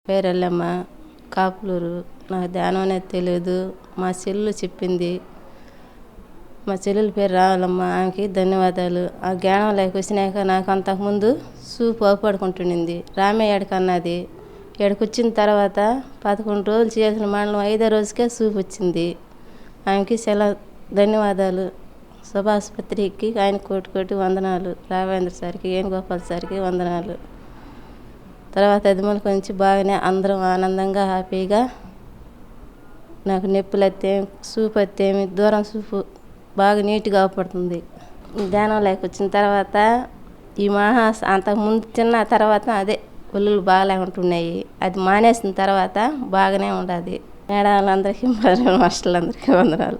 పేరు ఎల్లమ్మ, కాపులూరు. నాకు ధ్యానం అనేది తెలియదు. మా చెల్లెలు చెప్పింది. మా చెల్లెల పేరు రావాలమ్మ. ఆమెకి ధన్యవాదాలు. ఆ జ్ఞానం వచ్చినాక నాకు అంతకుముందు చూపు అవపడుకుంటుండింది. రామే ఎడకన్నది. ఎడకొచ్చిన తర్వాత 11 రోజులు చేసిన మండలం 5వ రోజుకే చూపు వచ్చింది. ఆమెకి చాలా ధన్యవాదాలు. శుభాసుపత్రికి ఆయన కోటి వందనాలు. రావేంద్ర సార్కి, వేణుగోపాల్ సార్కి వందనాలు. తర్వాత అదిమల నుంచి బాగానే అందరం ఆనందంగా హ్యాపీగా నాకు నొప్పులు వస్తేమి, చూపు వస్తేమి, దూరం చూపు బాగా నీట్గా అవపడుతుంది. ధ్యానం వచ్చిన తర్వాత ఈ అంతకుముందు తిన్న తర్వాత అదే ఒళ్ళు బాగా ఉంటున్నాయి. అది మానేసిన తర్వాత బాగానే ఉండదు. మేడాలందరికీ మాస్టర్లందరికీ వందనాలు.